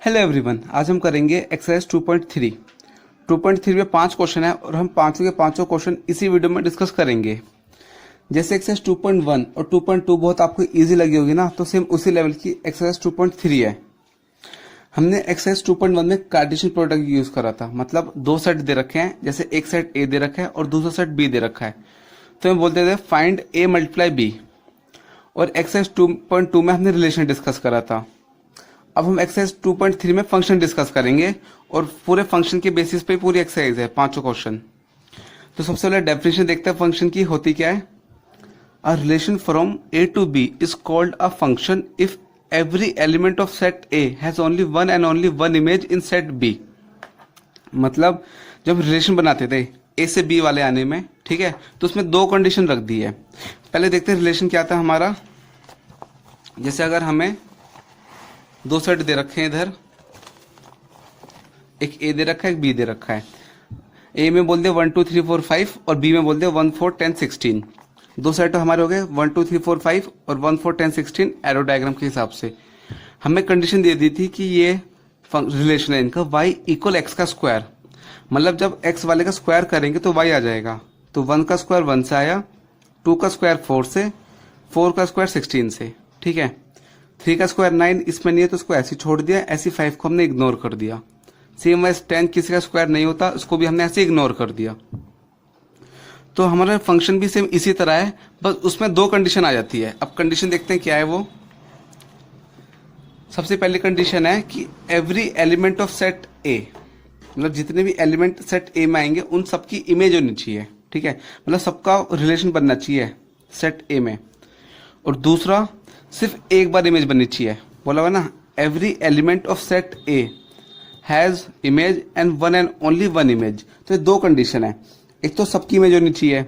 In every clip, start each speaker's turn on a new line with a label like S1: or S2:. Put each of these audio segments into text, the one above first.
S1: Hello everyone, आज हम करेंगे एक्सरसाइज 2.3। 2.3 में 5 क्वेश्चन है और हम पांचों के पांचों क्वेश्चन इसी वीडियो में डिस्कस करेंगे। जैसे एक्सरसाइज 2.1 और 2.2 बहुत आपको इजी लगी होगी ना, तो सेम उसी लेवल की एक्सरसाइज 2.3 है। हमने एक्सरसाइज 2.1 में कार्टेशियन प्रोडक्ट यूज करा था, मतलब दो सेट दे रखे हैं, जैसे एक सेट ए दे रखा है और दूसरा सेट बी दे रखा है, तो हम बोलते थे फाइंड ए मल्टीप्लाई बी। और एक्सरसाइज 2.2 में हमने रिलेशन डिस्कस करा था। अब हम एक्सरसाइज 2.3 में फंक्शन डिस्कस करेंगे और पूरे फंक्शन के बेसिस पे पूरी एक्सरसाइज है, पांचों क्वेश्चन। तो सबसे पहले डेफिनेशन देखते हैं फंक्शन की होती क्या है। A relation from A to B is called a function if every element of set A has only one and only one image in set B. मतलब जब रिलेशन बनाते थे ए से बी वाले आने में, ठीक है, तो उसमें दो कंडीशन रख दी है। पहले देखते हैं रिलेशन क्या था हमारा। जैसे अगर हमें दो सेट दे रखे हैं, इधर एक ए दे रखा है, एक बी दे रखा है। ए में बोल दे 1 2 3 4 5 और बी में बोल दे 1 4 10 16। दो सेट हमारे हो गए 1 2 3 4 5 और 1 4 10 16 एरो डायग्राम के हिसाब से। हमें कंडीशन दे दी थी कि ये रिलेशन है इनका y इक्वल एक्स का स्क्वायर। मतलब जब x वाले का स्क्वायर करेंगे तो y आ जाएगा। तो 1 का स्क्वायर 1 से आया, 2 का स्क्वायर 4 से, 4 का स्क्वायर 16 से, ठीक है। 3 का स्क्वायर 9 इसमें नहीं है तो उसको ऐसे छोड़ दिया, ऐसी 5 को हमने इग्नोर कर दिया। सेम वाइज 10 किसी का स्क्वायर नहीं होता, उसको भी हमने ऐसे इग्नोर कर दिया। तो हमारा फंक्शन भी सेम इसी तरह है, बस उसमें दो कंडीशन आ जाती है। अब कंडीशन देखते हैं क्या है वो। सबसे पहली कंडीशन है कि एवरी एलिमेंट ऑफ सेट ए, मतलब जितने भी एलिमेंट सेट ए में आएंगे उन सबकी इमेज होनी चाहिए, ठीक है। मतलब सबका रिलेशन बनना चाहिए सेट ए में। और दूसरा, सिर्फ एक बार इमेज बननी चाहिए। बोला हुआ ना, every element of set A has image and only one image. तो ये दो कंडीशन है। एक तो सबकी इमेज होनी चाहिए,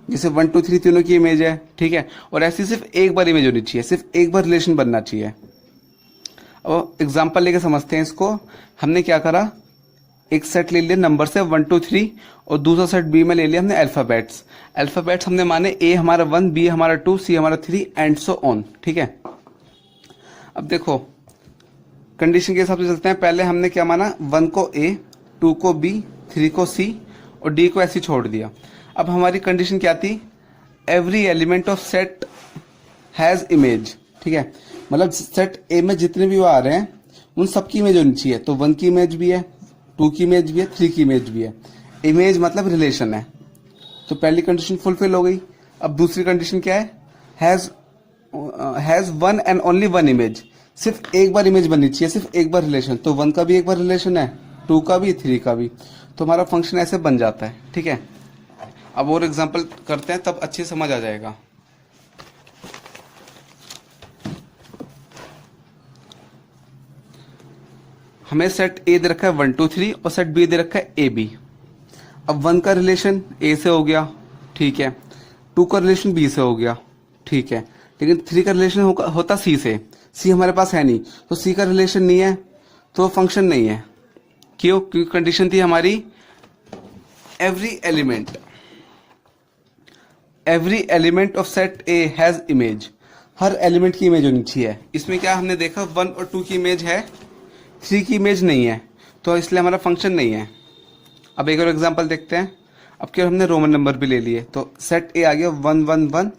S1: जैसे 1 2 3 तीनों की इमेज है, ठीक है। और ऐसी सिर्फ एक बार इमेज होनी चाहिए, सिर्फ एक बार रिलेशन बनना चाहिए। अब एग्जाम्पल लेके समझते हैं इसको। हमने क्या करा, एक सेट ले लिया नंबर से 1 2 3 और दूसरा सेट बी में ले लिया हमने अल्फाबेट्स। अल्फाबेट्स हमने माने ए हमारा 1, बी हमारा 2, सी हमारा 3 एंड सो ऑन, ठीक है। अब देखो कंडीशन के हिसाब से चलते हैं। पहले हमने क्या माना, 1 को ए, 2 को बी, 3 को सी और डी को ऐसे छोड़ दिया। अब हमारी कंडीशन क्या थी, every element of set has image, ठीक है। मतलब सेट ए में जितने भी वो आ रहे हैं उन सबकी इमेज होनी चाहिए। तो 1 की इमेज भी है, 2 की इमेज भी है, 3 की इमेज भी है। इमेज मतलब रिलेशन है। तो पहली कंडीशन फुलफिल हो गई। अब दूसरी कंडीशन क्या है, has one and only one image. सिर्फ एक बार इमेज बननी चाहिए, सिर्फ एक बार रिलेशन। तो 1 का भी एक बार रिलेशन है, 2 का भी, 3 का भी। तो हमारा फंक्शन ऐसे बन जाता है, ठीक है। अब और एग्जांपल करते हैं, तब अच्छे समझ आ जाएगा। हमें सेट ए दे रखा है 1 2 3 और सेट बी दे रखा है ए बी। अब 1 का रिलेशन ए से हो गया, ठीक है। 2 का रिलेशन बी से हो गया, ठीक है। लेकिन 3 का रिलेशन होता सी से। सी हमारे पास है नहीं, तो सी का रिलेशन नहीं है तो फंक्शन नहीं है। क्यों? क्योंकि कंडीशन थी हमारी every element of set A has image. Her element की इमेज होनी चाहिए। इसमें क्या हमने देखा, 1 और 2 की इमेज है, 3 की इमेज नहीं है, तो इसलिए हमारा फंक्शन नहीं है। अब एक और एग्जांपल देखते हैं। अब क्या हमने रोमन नंबर भी ले लिए, तो सेट ए आ गया 1 1 1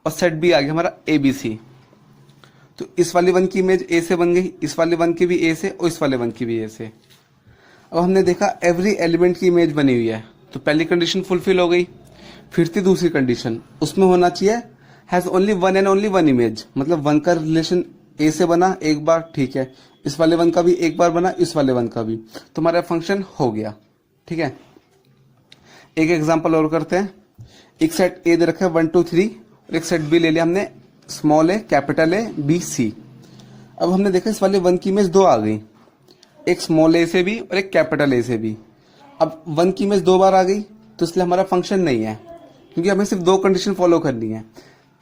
S1: और सेट बी आ गया हमारा ए बी सी। तो इस वाली 1 की इमेज ए से बन गई, इस वाले 1 की भी ए से और इस वाले 1 की भी ए से। अब हमने देखा एवरी एलिमेंट की इमेज बनी हुई है, तो पहली कंडीशन फुलफिल हो गई। फिर थी दूसरी कंडीशन, उसमें होना चाहिए has only one and only one image. मतलब 1 का रिलेशन ए से बना एक बार, ठीक है। इस वाले 1 का भी एक बार बना, इस वाले 1 का भी। तो हमारा फंक्शन हो गया, ठीक है। एक एग्जांपल और करते हैं। एक सेट ए दे रखा है 1 2 3 और एक सेट बी ले लिया हमने, small A, capital A, B C. अब हमने देखा इस वाले 1 की इमेज 2 आ गई, एक स्मॉल ए से भी और एक कैपिटल ए से भी। अब 1 की इमेज 2 बार आ गई, तो इसलिए हमारा फंक्शन नहीं है, क्योंकि हमें सिर्फ दो कंडीशन फॉलो करनी है।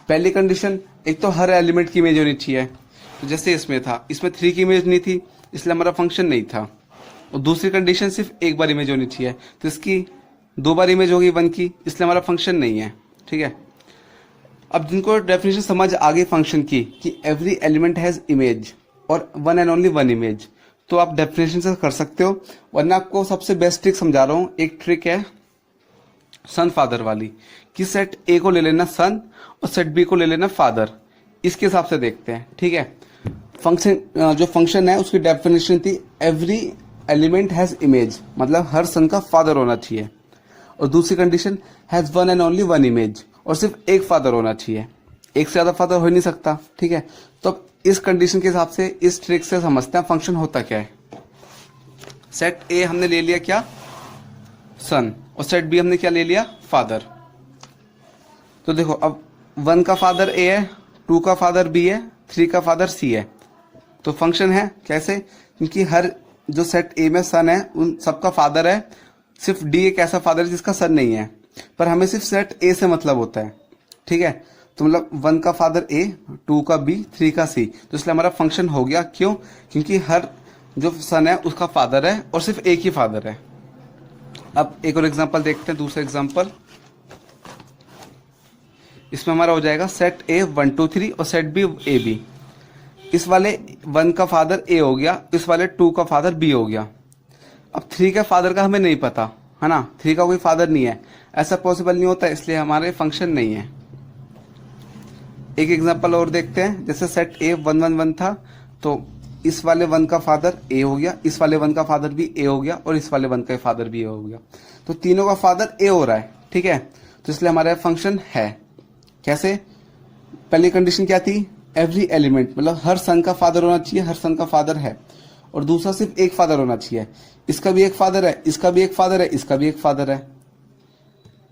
S1: पहली कंडीशन, एक तो हर एलिमेंट की इमेज होनी चाहिए, तो जैसे इसमें था, इसमें 3 की इमेज नहीं थी, इसलिए हमारा फंक्शन नहीं था। और दूसरी कंडीशन, सिर्फ एक बार इमेज होनी चाहिए, तो इसकी 2 बार इमेज होगी 1 की, इसलिए हमारा फंक्शन नहीं है, ठीक है। अब जिनको डेफिनेशन समझ आ गई फंक्शन की कि एवरी एलिमेंट हैज इमेज और one and only one image, तो आप डेफिनेशन से कर सकते हो, वरना आपको सबसे बेस्ट ट्रिक समझा रहा हूँ। एक ट्रिक है सन फादर वाली, कि सेट ए को ले लेना सन और सेट बी को ले लेना फादर। इसके हिसाब से देखते हैं, ठीक है। फंक्शन जो फंक्शन है उसकी डेफिनेशन थी एवरी एलिमेंट हैज इमेज, मतलब हर सन का फादर होना चाहिए। और दूसरी condition has one and only one image, और सिर्फ एक फादर होना चाहिए, एक से ज्यादा फादर हो ही नहीं सकता, ठीक है। तो अब इस कंडीशन के हिसाब से इस ट्रिक से समझते हैं फंक्शन होता क्या है। सेट ए हमने ले लिया क्या, सन, और सेट बी हमने क्या ले लिया, फादर। तो देखो अब 1 का फादर ए है, 2 का फादर बी है, 3 का फादर सी है। तो फंक्शन है कैसे, क्योंकि हर जो सेट ए में सन है उन सबका फादर है, सिर्फ डी एक ऐसा फादर है जिसका सन नहीं है, पर हमें सिर्फ सेट ए से मतलब होता है, ठीक है। तो मतलब 1 का फादर ए, 2 का बी, 3 का सी, तो इसलिए हमारा फंक्शन हो गया। क्यों, क्योंकि हर जो सन है उसका फादर है और सिर्फ एक ही फादर है। अब एक और एग्जांपल देखते हैं, दूसरा एग्जांपल। इसमें हमारा हो जाएगा सेट ए 1 2 3 और सेट बी ए बी। इस वाले 1 का फादर ए हो गया, इस वाले 2 का फादर बी हो गया। अब 3 के फादर का हमें नहीं पता है ना, 3 का कोई फादर नहीं है, ऐसा पॉसिबल नहीं होता, इसलिए हमारे फंक्शन नहीं है। एक एग्जांपल और देखते हैं, जैसे सेट ए 1 1 1 था, तो इस वाले 1 का फादर ए हो गया, इस वाले 1 का फादर भी ए हो गया, और इस वाले 1 का फादर भी ए हो गया। तो तीनों का फादर ए हो रहा है, ठीक है। तो इसलिए हमारा फंक्शन है। कैसे, पहली कंडीशन क्या थी, एवरी एलिमेंट, मतलब हर सन का फादर होना चाहिए, हर सन का फादर है। और दूसरा सिर्फ एक फादर होना चाहिए, इसका भी एक फादर है, इसका भी एक फादर है, इसका भी एक फादर है।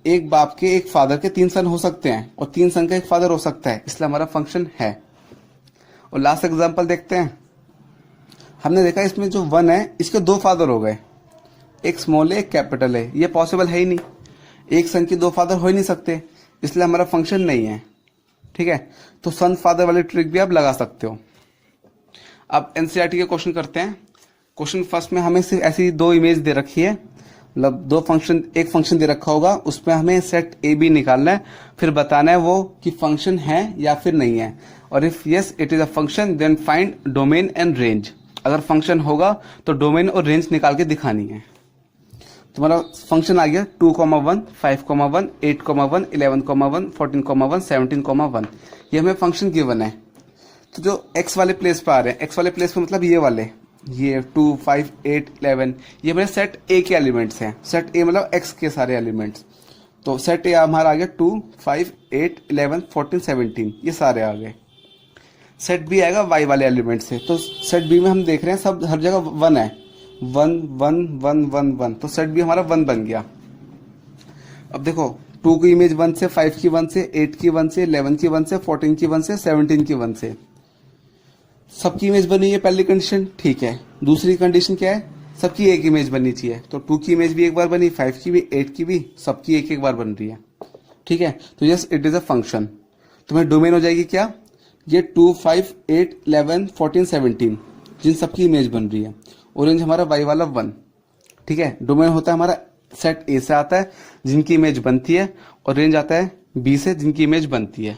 S1: एक बाप के एक फादर के 3 सन हो सकते हैं, और 3 सन का एक फादर हो सकता है, इसलिए हमारा फंक्शन है। और लास्ट एग्जांपल देखते हैं। हमने देखा इसमें जो 1 है इसके 2 फादर हो गए, एक स्मॉल है एक कैपिटल है, ये पॉसिबल है ही नहीं, एक सन के 2 फादर हो ही नहीं सकते, इसलिए हमारा फंक्शन नहीं है, ठीक है। तो सन फादर वाली ट्रिक भी आप लगा सकते हो। अब एनसीईआरटी के क्वेश्चन करते हैं। क्वेश्चन फर्स्ट में हमें सिर्फ ऐसी 2 इमेज दे रखी है, मतलब 2 फंक्शन, एक फंक्शन दे रखा होगा, उसमें हमें सेट ए बी निकालना है, फिर बताना है वो कि फंक्शन है या फिर नहीं है। और if yes it is a function then find domain and range. अगर फंक्शन होगा तो डोमेन और रेंज निकाल के दिखानी है। तुम्हारा फंक्शन आ गया 2,1, 5,1, 8,1, 11,1, 14,1, 17,1। ये हमें फंक्शन गिवन है। तो जो x वाले प्लेस पे आ रहे हैं, x वाले प्लेस पे मतलब ये वाले, ये 2, 5, 8, 11, ये मेरे सेट ए के एलिमेंट्स हैं। सेट ए मतलब x के सारे एलिमेंट्स। तो सेट ए हमारा आ गया 2, 5, 8, 11, 14, 17, ये सारे आ गए। सेट बी आएगा y वाले एलिमेंट से। तो सेट बी में हम देख रहे हैं सब हर जगह 1 है, 1 1 1 1 1, तो सेट बी हमारा 1 बन गया। अब देखो 2 की इमेज 1 से, 5 की 1 से, 8 की 1 से, 11 की 1 से, 14 की 1 से, 17 की 1 से, सबकी इमेज बनी है, पहली कंडीशन, ठीक है। दूसरी कंडीशन क्या है, सबकी एक इमेज बननी चाहिए। तो 2 की इमेज भी एक बार बनी, 5 की भी, 8 की भी, सबकी एक एक बार बन रही है, ठीक है। तो yes it is a function. तुम्हें डोमेन हो जाएगी क्या, ये 2, 5, 8, 11, 14, 17, जिन सबकी इमेज बन रही है। ऑरेंज हमारा y वाला 1, ठीक है। डोमेन होता है हमारा सेट ए से आता है जिनकी इमेज बनती है, और रेंज आता है बी से जिनकी इमेज बनती है।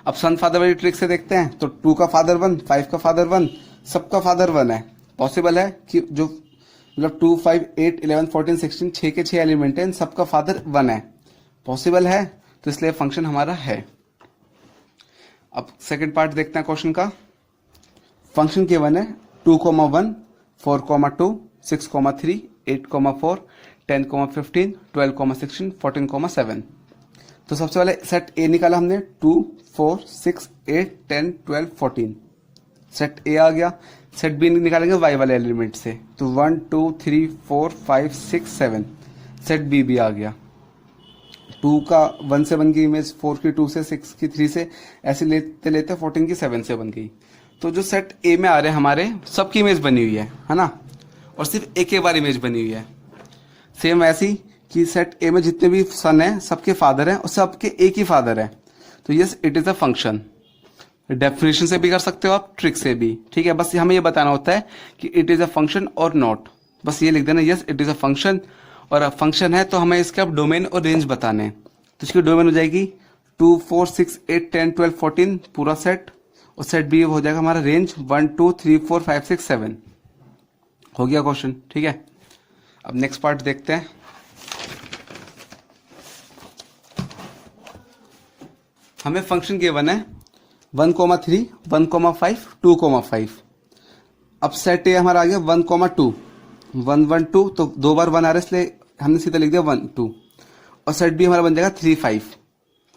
S1: अब सन फादर वाली ट्रिक से देखते हैं। तो 2 का फादर 1, 5 का फादर 1, सबका फादर 1 है। पॉसिबल है कि जो मतलब 2, 5, 8, 11, 14, 16, 6 के 6 एलिमेंट हैं, सबका फादर 1 है, पॉसिबल है, तो इसलिए फंक्शन हमारा है। अब सेकंड पार्ट देखते हैं क्वेश्चन का। फंक्शन के 1 है 2,1, 4,2, 6,3, 8,4, 10,15, 12,16, 14,7। तो सबसे पहले सेट ए निकाला हमने, 2, 4, 6, 8, 10, 12, 14, सेट ए आ गया। सेट बी निकालेंगे y वाले एलिमेंट से, तो 1, 2, 3, 4, 5, 6, 7, सेट बी भी आ गया। 2 का 1 से बन गई इमेज, 4 की 2 से, 6 की 3 से, ऐसे लेते लेते 14 की 7 से बन गई। तो जो सेट ए में आ रहे हैं हमारे, सबकी इमेज बनी हुई है ना, और सिर्फ एक बार इमेज बनी हुई है। सेम ऐसी कि सेट ए में जितने भी सन है सबके फादर हैं और सबके एक ही फादर है। तो yes it is a function. Definition से भी कर सकते हो आप, ट्रिक से भी, ठीक है। बस हमें ये बताना होता है कि इट इज अ फंक्शन और नॉट, बस ये लिख देना yes it is a function. और फंक्शन है तो हमें इसके अब डोमेन और रेंज बताने हैं। तो इसकी डोमेन हो जाएगी 2, 4, 6, 8, 10, 12, 14 पूरा सेट, और सेट बी हो जाएगा हमारा रेंज 1, 2, 3, 4, 5, 6, 7। हो गया क्वेश्चन, ठीक है। अब नेक्स्ट पार्ट देखते हैं। हमें फंक्शन गिवन है 1,3, 1,5, 2,5। अब सेट ए हमारा आ गया 1,2, 1, 1, 2, तो 2 बार 1 आ रहा है इसलिए हमने सीधा लिख दिया 1, 2। और सेट बी हमारा बन जाएगा 3, 5,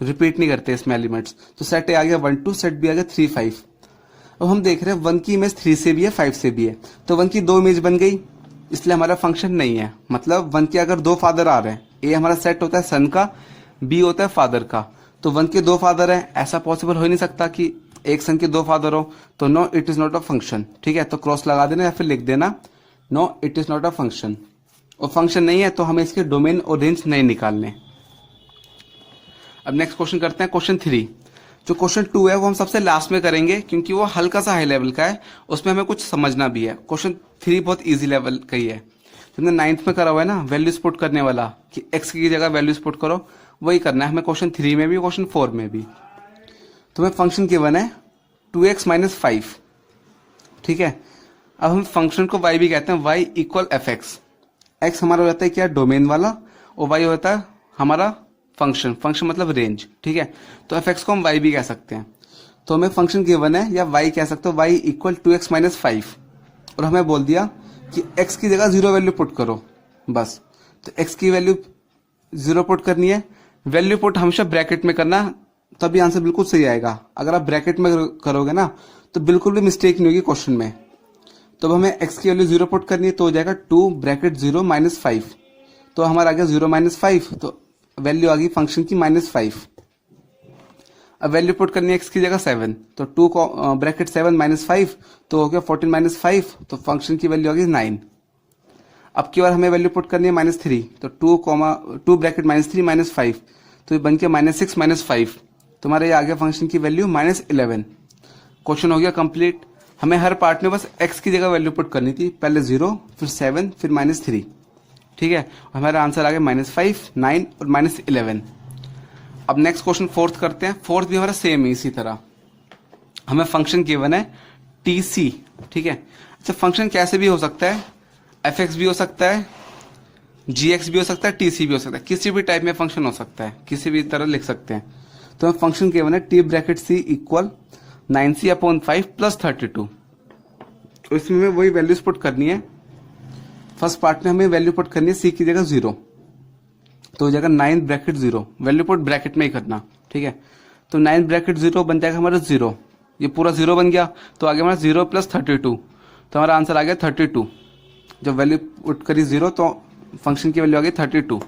S1: रिपीट नहीं करते इसमें एलिमेंट्स, तो सेट ए आ गया 1, 2, सेट बी आ गया 3, 5। अब हम देख रहे हैं 1 की इमेज 3 से भी है, 5 से भी है, तो 1 की 2 इमेज बन गई, इसलिए हमारा फंक्शन नहीं है। मतलब 1 के अगर 2 फादर आ रहे हैं, ए हमारा सेट होता है सन का, बी होता है फादर का, तो 1 के 2 फादर है, ऐसा पॉसिबल हो ही नहीं सकता कि एक सन के 2 फादर हो, तो no it is not a function, ठीक है। तो क्रॉस लगा देना या फिर लिख देना no it is not a function. और फंक्शन नहीं है तो हमें इसके डोमेन और रेंज नहीं निकालने। अब नेक्स्ट क्वेश्चन करते हैं, क्वेश्चन 3। जो क्वेश्चन 2 है वो हम सबसे लास्ट में करेंगे क्योंकि वो हल्का सा हाई लेवल का है, उसमें हमें कुछ समझना भी है। क्वेश्चन 3 बहुत इजी लेवल का ही है, हमने 9th में करा हुआ है ना, वैल्यूज पुट करने वाला कि x की जगह वैल्यूज पुट करो, वही करना है हमें क्वेश्चन 3 में भी, क्वेश्चन 4 में भी। तो हमें फंक्शन गिवन है 2x - 5, ठीक है। अब हम फंक्शन को y भी कहते हैं, y = fx। x हमारा हो जाता है क्या, डोमेन वाला, और y होता है हमारा फंक्शन, फंक्शन मतलब रेंज, ठीक है। तो fx को हम y भी कह सकते हैं। तो हमें फंक्शन गिवन है या y कह सकते हो, y = 2x - 5, और हमें बोल दिया कि x की जगह 0 वैल्यू पुट करो, बस। तो x की वैल्यू 0 पुट करनी है, वैल्यू पुट हमेशा ब्रैकेट में करना, तभी आंसर बिल्कुल सही आएगा। अगर आप ब्रैकेट में करोगे ना तो बिल्कुल भी मिस्टेक नहीं होगी क्वेश्चन में। तो अब हमें x की वैल्यू 0 पुट करनी है, तो हो जाएगा 2 ब्रैकेट 0 - 5, तो हमारा आ गया 0 - 5, तो वैल्यू आ गई फंक्शन की -5। अब वैल्यू पुट करनी है x की जगह 7, तो 2 ब्रैकेट 7 - 5, तो हो गया 14 - 5, तो फंक्शन की वैल्यू आ गई 9। अब की बार हमें वैल्यू पुट करनी है -3, तो 2 ब्रैकेट -3 - 5, तो ये बन के -6 - 5, तो हमारा ये आ गया फंक्शन की वैल्यू -11। क्वेश्चन हो गया कंप्लीट। हमें हर पार्ट में बस x की जगह वैल्यू पुट करनी थी, पहले 0, फिर 7, फिर -3, ठीक है। हमारा आंसर आ गया -5, 9 और -11। अब नेक्स्ट क्वेश्चन 4th करते हैं। 4th भी हमारा सेम है इसी तरह। हमें फंक्शन गिवन है TC, ठीक है। अच्छा, फंक्शन कैसे भी हो सकता है, fx भी हो सकता है, gx भी हो सकता है, TC भी हो सकता है, किसी भी टाइप में फंक्शन हो सकता है, किसी भी तरह लिख सकते हैं। तो हमें फंक्शन गिवन है T ब्रैकेट C = 9c/5 + 32। तो इसमें हमें वही वैल्यूज पुट करनी है। फर्स्ट पार्ट में हमें वैल्यू पुट करनी है c की जगह 0, तो हो जाएगा 9 ब्रैकेट 0, वैल्यू पुट ब्रैकेट में ही करना, ठीक है। तो 9 ब्रैकेट 0 बन जाएगा हमारा 0, ये पूरा 0 बन गया, तो आगे हमारा 0 + 32, तो हमारा आंसर आ गया 32। जब वैल्यू पुट करी 0 तो फंक्शन की वैल्यू आ गई 32।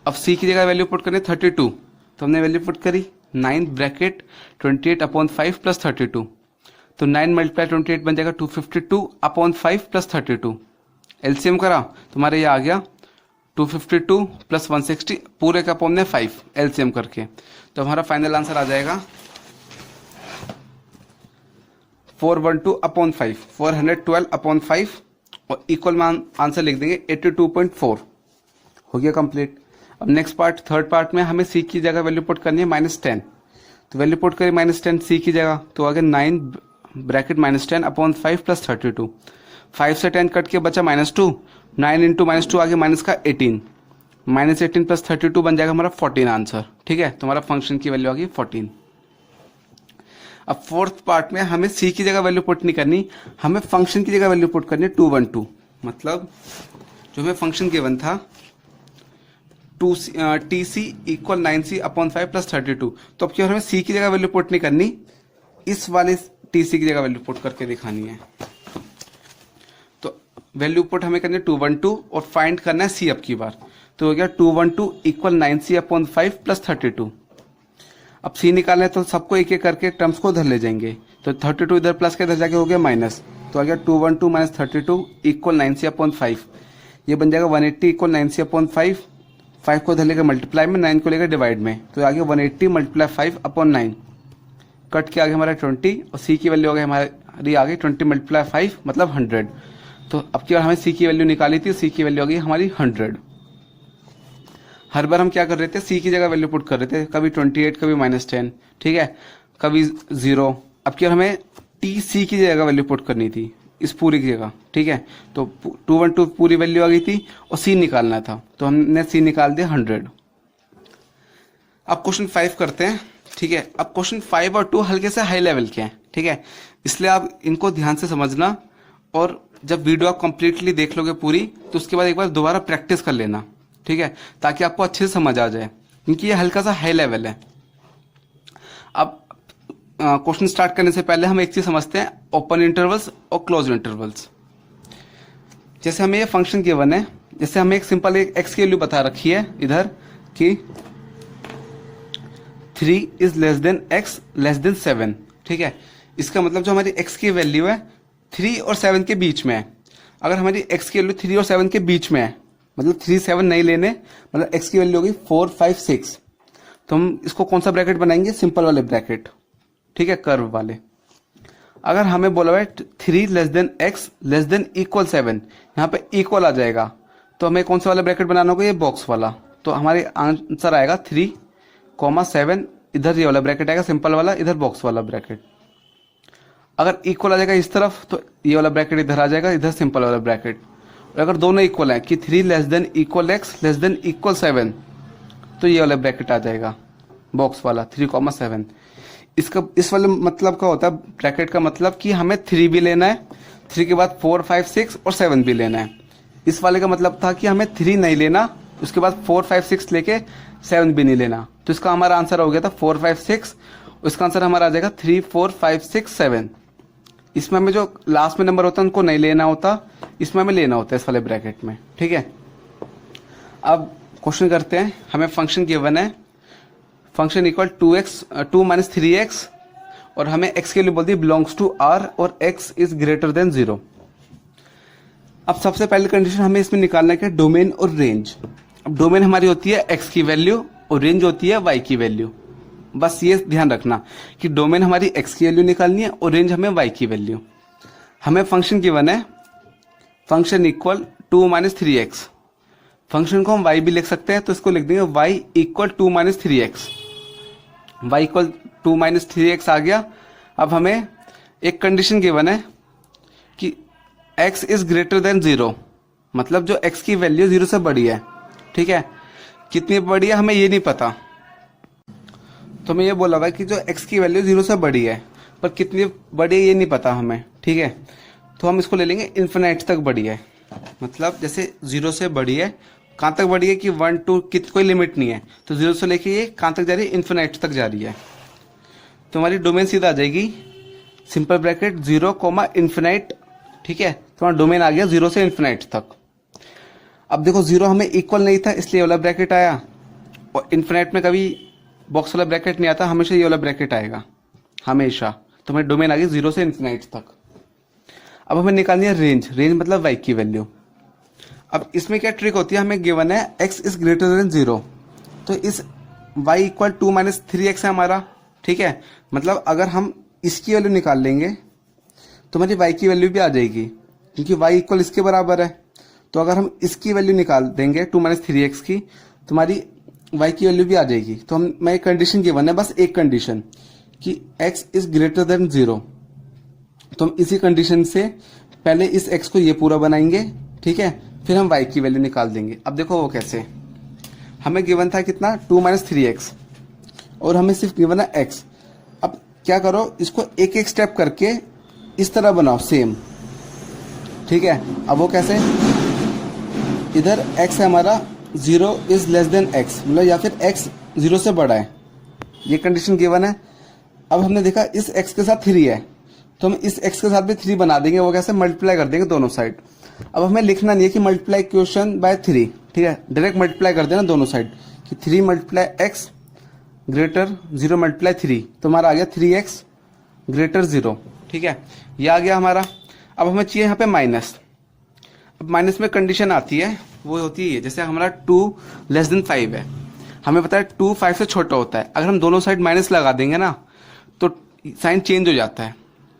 S1: अब c की जगह वैल्यू पुट करनी 32, तो हमने वैल्यू पुट करी 9 ब्रैकेट 28/5 + 32, तो 9 × 28 बन जाएगा 252/5 + 32। एलसीएम करा तो हमारे ये आ गया 252 + 160, पूरे का अपॉन 5 एलसीएम करके, तो हमारा फाइनल आंसर आ जाएगा 412/5, 412/5, और इक्वल में आंसर लिख देंगे 82.4। हो गया कंप्लीट। अब नेक्स्ट पार्ट, थर्ड पार्ट में हमें c की जगह वैल्यू पुट करनी है -10, तो वैल्यू पुट करें -10 c की जगह, तो आगे 9 ब्रैकेट -10/5 + 32, 5 से 10 कट के बचा -2, 9 × -2 आगे माइनस का 18, -18 + 32 बन जाएगा हमारा 14 आंसर, ठीक है। तो हमारा फंक्शन की वैल्यू आ गई 14। अब 4th पार्ट में हमें c की जगह वैल्यू पुट नहीं करनी, हमें फंक्शन की जगह वैल्यू पुट करनी है 212। मतलब जो हमें फंक्शन गिवन था TC = 9c/5 + 32, तो अब क्या हमें c की जगह वैल्यू पुट नहीं करनी, इस वाले TC की जगह वैल्यू पुट करके दिखानी है। तो वैल्यू पुट हमें करनी है 212 और फाइंड करना है c अब की बार, तो हो गया 212 = 9c/5 + 32। अब c निकालना है तो सबको एक एक करके टर्म्स को उधर ले जाएंगे, तो 32 इधर प्लस के इधर जाके हो गया माइनस, तो आ गया 212 - 32 = 9c/5, ये बन जाएगा 180 = 9c/5, 5 को इधर लेकर मल्टीप्लाई में, 9 को लेकर डिवाइड में, तो आगे 180 × 5/9, कट के आगे हमारा 20, और c की वैल्यू हो गई हमारी आ गई 20 × 5 मतलब 100। तो अब की बार हमें c की वैल्यू निकाली थी, c की वैल्यू आ गई हमारी 100। हर बार हम क्या कर रहे थे, c की जगह वैल्यू पुट कर रहे थे, कभी 28, कभी -10, ठीक है, कभी 0। अब की बार हमें TC की जगह वैल्यू पुट करनी थी, इस पूरी की जगह, ठीक है। तो 212 पूरी वैल्यू आ गई थी और सी निकालना था, तो हमने सी निकाल दिया 100। अब क्वेश्चन 5 करते हैं, ठीक है। अब क्वेश्चन 5 और 2 हल्के से हाई लेवल के हैं, ठीक है, इसलिए आप इनको ध्यान से समझना, और जब वीडियो आप कंप्लीटली देख लोगे पूरी, तो उसके बाद एक बार दोबारा प्रैक्टिस कर लेना, ठीक है, ताकि आपको अच्छे से समझ आ जाए, क्योंकि ये हल्का सा हाई लेवल है। अब क्वेश्चन स्टार्ट करने से पहले हम एक चीज समझते हैं, ओपन इंटरवल्स और क्लोज इंटरवल्स। जैसे हमें ये फंक्शन गिवन है, जैसे हमें एक सिंपल एक एक्स की वैल्यू बता रखी है इधर कि 3 is less than x less than 7, ठीक है। इसका मतलब जो हमारी एक्स की वैल्यू है 3 और 7 के बीच में है। अगर हमारी एक्स की वैल्यू 3 और 7 के बीच में है, मतलब 3 7 नहीं लेने, मतलब एक्स की वैल्यू होगी 4 5 6, तो हम इसको कौन सा ब्रैकेट बनाएंगे, सिंपल वाले ब्रैकेट, ठीक है, कर्व वाले। अगर हमें बोला हुआ है 3 less than x less than equal 7, यहाँ पे इक्वल आ जाएगा, तो हमें कौन सा वाला ब्रैकेट बनाना होगा, ये बॉक्स वाला। तो हमारे आंसर आएगा 3,7, इधर ये वाला ब्रैकेट आएगा सिंपल वाला, इधर बॉक्स वाला ब्रैकेट। अगर इक्वल आ जाएगा इस तरफ, तो ये वाला ब्रैकेट इधर आ जाएगा, इधर सिंपल वाला ब्रैकेट। और अगर दोनों इक्वल है कि 3 less than equal x less than equal 7, तो ये वाला ब्रैकेट आ जाएगा बॉक्स वाला 3,7। इसका इस वाले मतलब का होता है ब्रैकेट का मतलब कि हमें 3 भी लेना है, 3 के बाद 4 5 6 और 7 भी लेना है। इस वाले का मतलब था कि हमें 3 नहीं लेना, उसके बाद 4 5 6 लेके 7 भी नहीं लेना। तो इसका हमारा आंसर हो गया था 4 5 6, इसका आंसर हमारा आ जाएगा 3 4 5 6 7। इसमें हमें जो लास्ट में नंबर होता है उनको नहीं लेना होता, इसमें हमें लेना होता है इस वाले ब्रैकेट में, ठीक है। अब क्वेश्चन करते हैं, हमें फंक्शन गिवन है, फंक्शन इक्वल 2 माइनस 3x, और हमें x के लिए बोल दी बिलोंग्स टू r और x इज ग्रेटर देन 0। अब सबसे पहले कंडीशन हमें इसमें निकालना है डोमेन और रेंज। अब डोमेन हमारी होती है x की वैल्यू और रेंज होती है y की वैल्यू। बस ये ध्यान रखना कि डोमेन हमारी x की वैल्यू निकालनी है और रेंज हमें y की वैल्यू। हमें फंक्शन गिवन है, function equal 2 minus 3x। Function को हम y भी लिख सकते हैं, तो इसको लिख देंगे y equal 2 minus 3x। y equal 2 minus 3x आ गया। अब हमें एक कंडीशन गिवन है कि x इज ग्रेटर देन 0, मतलब जो x की वैल्यू 0 से बड़ी है, ठीक है। कितनी बड़ी है हमें ये नहीं पता, तो हमें ये बोला हुआ है कि जो x की वैल्यू 0 से बड़ी है, पर कितनी बड़ी है ये नहीं पता हमें, ठीक है। तो हम इसको ले लेंगे इन्फिनाइट तक बड़ी है, मतलब जैसे 0 से बड़ी है, कहाँ तक बढ़ी है कि 1 2 कोई लिमिट नहीं है, तो 0 से लेके ये कहाँ तक जा रही है, इन्फिनाइट तक जा रही है। तो हमारी डोमेन सीधा आ जाएगी सिंपल ब्रैकेट 0 इन्फिनाइट, ठीक है। तो हमारा डोमेन आ गया 0 से इन्फिनाइट तक। अब देखो 0 हमें इक्वल नहीं था इसलिए वाला ब्रैकेट आया, और इन्फिनाइट में कभी बॉक्स वाला ब्रैकेट नहीं आता, हमेशा ये वाला ब्रैकेट आएगा हमेशा। तो हमारी डोमेन आ गई 0 से इन्फिनाइट तक। अब हमें निकालनी है रेंज, रेंज मतलब y की वैल्यू। अब इसमें क्या ट्रिक होती है, हमें गिवन है x इज ग्रेटर देन 0, तो इस y इक्वल 2 माइनस 3x है हमारा, ठीक है। मतलब अगर हम इसकी वैल्यू निकाल लेंगे तो हमारी y की वैल्यू भी आ जाएगी, क्योंकि y इक्वल इसके बराबर है। तो अगर हम इसकी वैल्यू निकाल देंगे 2 माइनस 3x की, तो हमारी y की वैल्यू भी आ जाएगी। तो मैं एक कंडीशन गिवन है, बस एक कंडीशन कि x इज ग्रेटर देन 0। तो हम इसी कंडीशन से पहले इस x को ये पूरा बनाएंगे, ठीक है, फिर हम y की वैल्यू निकाल देंगे। अब देखो वो कैसे, हमें गिवन था कितना 2 माइनस 3x, और हमें सिर्फ गिवन है x। अब क्या करो, इसको एक एक स्टेप करके इस तरह बनाओ सेम, ठीक है। अब वो कैसे, इधर x है हमारा 0 इज लेस देन x, मतलब या फिर x 0 से बड़ा है, ये कंडीशन गिवन है। अब हमने देखा इस x के साथ 3 है, तो हम इस x के साथ भी 3 बना देंगे, वो कैसे, मल्टीप्लाई कर देंगे दोनों साइड। अब हमें लिखना नहीं है कि मल्टीप्लाई क्वेश्चन बाय 3, ठीक है, डायरेक्ट मल्टीप्लाई कर देना दोनों साइड कि 3 मल्टीप्लाई x ग्रेटर 0 मल्टीप्लाई 3, तो हमारा आ गया 3x ग्रेटर 0, ठीक है, ये आ गया हमारा। अब हमें चाहिए यहाँ पे माइनस। अब माइनस में कंडीशन आती है, वो होती है जैसे हमारा 2 लेस देन 5 है, हमें पता है 2 5 से छोटा होता है। अगर हम दोनों साइड माइनस लगा देंगे ना, तो साइन चेंज हो जाता है,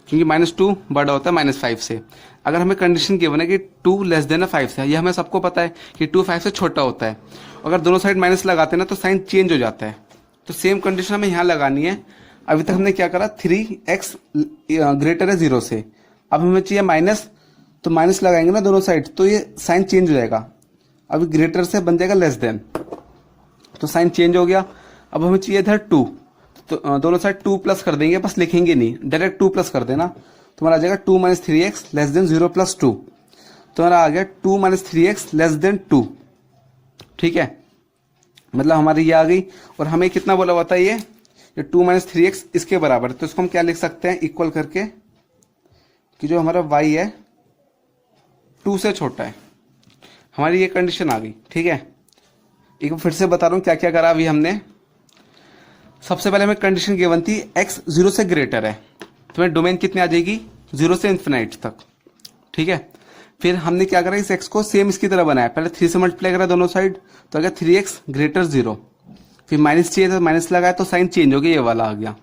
S1: क्योंकि -2 बड़ा होता है -5 से। अगर हमें कंडीशन गिवन है कि 2 लेस देन 5 से, ये हमें सबको पता है कि 2 5 से छोटा होता है। अगर दोनों साइड माइनस लगाते हैं ना, तो साइन चेंज हो जाता है। तो सेम कंडीशन हमें यहाँ लगानी है। अभी तक हमने क्या करा, 3x ग्रेटर है 0 से, अब हमें चाहिए माइनस, तो माइनस लगाएंगे ना दोनों साइड, तो ये साइन चेंज हो जाएगा। अब ग्रेटर से बन जाएगा लेस देन, तो साइन चेंज हो गया। अब हमें चाहिए इधर 2, तो दोनों साइड 2 प्लस कर देंगे, बस लिखेंगे नहीं, डायरेक्ट 2 प्लस कर देना। तुम्हारा आ जाएगा 2 minus 3x less than 0 plus 2। तुम्हारा आ गया 2 माइनस 3x लेस देन 2। ठीक है, मतलब हमारी ये आ गई। और हमें कितना बोला हुआ था, ये 2 माइनस 3x इसके बराबर, तो इसको हम क्या लिख सकते हैं, इक्वल करके कि जो हमारा y है 2 से छोटा है। हमारी ये कंडीशन आ गई। ठीक है, एक बार फिर से बता रहा हूँ क्या क्या करा अभी हमने। सबसे पहले हमें कंडीशन गिवन थी x 0 से ग्रेटर है, तुम्हें डोमेन कितनी आ जाएगी, 0 से इन्फिनाइट तक। ठीक है, फिर हमने क्या करा, इस x को सेम इसकी तरह बनाया, पहले 3 से मल्टीप्लाई करा दोनों साइड, तो आ गया 3x ग्रेटर 0। फिर माइनस चाहिए था, माइनस लगाया तो साइन चेंज हो गया, ये वाला आ गया।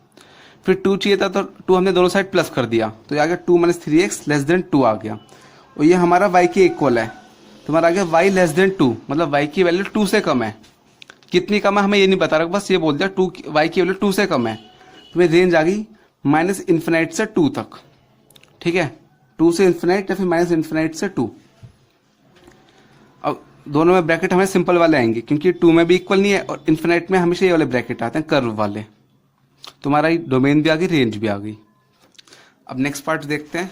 S1: फिर 2 चाहिए था, तो 2 हमने दोनों साइड प्लस कर दिया, तो ये आ गया 2 माइनस 3x लेस देन 2 आ गया। और ये हमारा y के इक्वल है, तुम्हारा आ गया y लेस देन 2, मतलब y की वैल्यू 2 से कम है। कितनी कम है हमें ये नहीं बता रहा, बस ये बोल दिया y की वैल्यू 2 से कम है। तुम्हें रेंज आ गई माइनस इन्फिनाइट से 2 तक। ठीक है, 2 से इन्फिनाइट या फिर माइनस इन्फिनाइट से 2। अब दोनों में ब्रैकेट हमें सिंपल वाले आएंगे, क्योंकि 2 में भी इक्वल नहीं है और इन्फिनाइट में हमेशा ये वाले ब्रैकेट आते हैं, कर्व वाले। तुम्हारा डोमेन भी आ गई, रेंज भी आ गई। अब नेक्स्ट पार्ट देखते हैं।